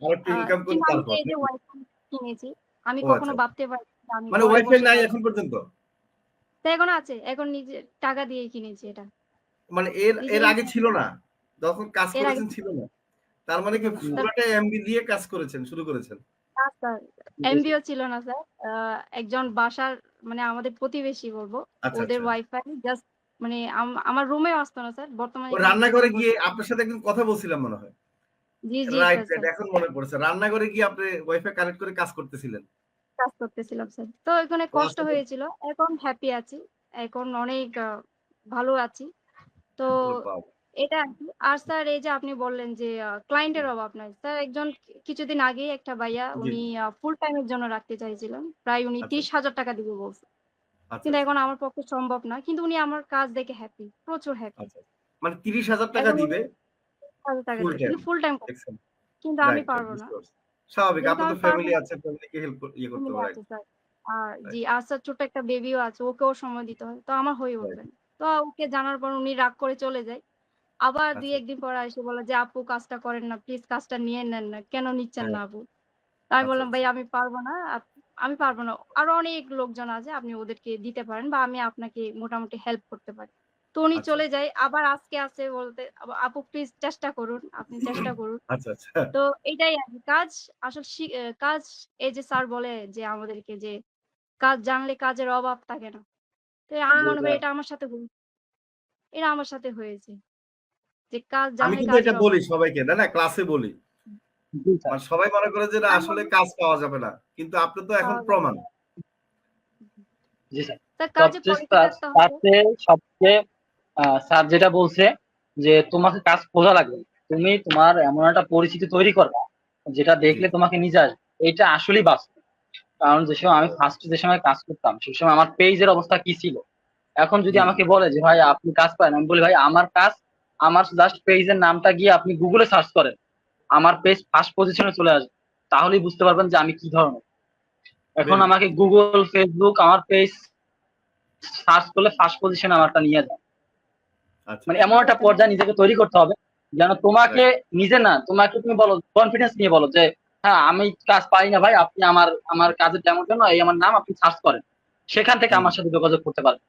আরেকটু ইনকাম করে কিন্তু আমি তারপর এই যে নাকি? ওয়াইফাই কিনেছি, আমি ও কখনো আচ্ছা। ভাবতে পারিনি যে আমি মানে ঘরে ওয়াইফাই বসে নাই কাজ এখন পর্যন্ত? তো এখন আছে। এখন নিজে টাকা দিয়ে কিনেছি এটা। মানে এর নিজে এর আগে ইনকাম ছিল না? যখন কাজ এর আগে করেছেন ছিল না? তার মানে ছিল কি না। তার পুরাটা এমবি দিয়ে কাজ করেছেন, শুরু করেছেন? না স্যার, এমবিও ছিল না স্যার। একজন বাসার মানে আমাদের প্রতিবেশী বলবো। আচ্ছা, ওদের আচ্ছা। ওয়াইফাই জাস্ট মানে আমার রুমেও আসতো না স্যার। বর্তমানে ও এখানে রান্নাঘরে বিল্ডিং গিয়ে করছি। আপনার সাথে একদিন কথা বলছিলাম মনে হয়। জি, জি রাইট, স্যার, রাইট। স্যার। এখন মনে পড়েছে। রান্নাঘরে গিয়ে আপনি ওয়াইফাই কানেক্ট করে কাজ করতেছিলেন। কাজ করতেছিলাম স্যার। তো এখানে ও কষ্ট আচ্ছা। হয়েছিল। এখন হ্যাপি আছি। এখন অনেক ভালো আছি। তো ওরে বাবা! এটা আরকি। আর স্যার এই যে আপনি বললেন যে ক্লায়েন্টের অভাব নাই। স্যার একজন কিছুদিন আগেই একটা ভাইয়া জি, উনি জি। ফুল টাইম এর জন্য রাখতে চাইছিলেন। প্রায় উনি আচ্ছা, ৩০,০০০ টাকা দিবে বলছে। আচ্ছা, কিন্তু আচ্ছা, এখন আমার পক্ষে সম্ভব না। কিন্তু উনি আমার কাজ দেখে হ্যাপি। প্রচুর হ্যাপি। আচ্ছা। মানে ৳৩০,০০০ এখন উনি দিবে ৳১০০০ ফুল দিবে। টাইম। কিন্তু ফুল টাইম করে। দেখছেন? কিন্তু আমি রাইট, রাইট পারব না। বুঝতে পারছি। স্বাভাবিক। যেহেতু আপনার তো আমি পারব ফ্যামিলি না, আছে, ফ্যামিলিকে হেল্প ইয়ে করতে ফ্যামিলি হবে। রাইট, আছে স্যার। আর জি, রাইট, আর স্যার ছোট্ট একটা বেবিও আছে। ওকেও সময় দিতে হয়। তো আমার হয়ে রাইট। উঠবে না। তো ওকে জানার পর উনি রাগ করে চলে যায়। আবার আচ্ছা, ২-১ দিন পরে এসে বলে যে, "আপু কাজটা করেন না। প্লিজ কাজটা নিয়ে নেন না। কেন নিচ্ছেন হ্যাঁ, না আপু?" তো আমি আচ্ছা, বললাম, "ভাই আচ্ছা, আমি পারব না। আমি পারব না। আরো অনেক লোকজন আছে। আপনি ওদেরকে দিতে পারেন বা আমি আপনাকে মোটামুটি হেল্প করতে পারি।" তো উনি আচ্ছা, চলে যায়। আবার আজকে আছে বলতে, "আপু প্লিজ চেষ্টা করুন। আপনি চেষ্টা করুন।" আচ্ছা, আচ্ছা। তো এটাই আরকি। কাজ আসলে কাজ এই যে স্যার বলে যে আমাদেরকে যে, "কাজ জানলে কাজের অভাব থাকে না।" তো আমি জি, মনে করি রাইট। এটা আমার সাথে হয়েছে। যে কাজ আমি জানলে কিন্তু এটা কাজের বলি অভাব সবাইকে, না, না ক্লাসে বলি। জি স্যার। মানে সবাই মনে করে যে না আমি আসলে বলব কাজ পাওয়া যাবে না। কিন্তু আপনি তো এখন পাওয়া যাবে। প্রমাণ। জি স্যার। স্যার কাজে সবচেয়ে কোয়ালিটি থাকতে হবে। তাতে সবচেয়ে স্যার যেটা বলছে যে তোমাকে কাজ খোঁজা লাগবে। তুমি তোমার এমন একটা পরিস্থিতি তৈরি করবা যেটা জি, দেখলে তোমাকে নিজে আসবে। এইটা আসলেই বাস্তব। কারণ যে সময় আমি ফার্স্ট যে সময় কাজ করতাম সে সময় আমার পেজের অবস্থা কি ছিল? এখন যদি জি, জি। আমাকে বলে যে ভাই আপনি কাজ পারেন, আমি বলি ভাই আমার কাজ আমার জাস্ট পেজের নামটা গিয়ে আপনি গুগলে সার্চ করেন। আমার পেজ ফার্স্ট পজিশনে চলে আসবে। তাহলেই বুঝতে পারবেন যে আমি কি ধরনের। এখন ভেরি গুড। আমাকে গুগল, ফেসবুক আমার পেজ সার্চ করলে ফার্স্ট পজিশনে আমারটা নিয়ে যায়। আচ্ছা, মানে আচ্ছা। এমন একটা পর্যায়ে নিজেকে তৈরি করতে হবে যেন তোমাকে রাইট। নিজে না তোমাকে তুমি বলো কনফিডেন্স নিয়ে বলো যে হ্যাঁ আমি কাজ পারি না ভাই আপনি আমার আমার কাজের ডেমোর জন্য এই আমার নাম আপনি সার্চ করেন। সেখান থেকে হুম। আমার সাথে যোগাযোগ করতে পারেন।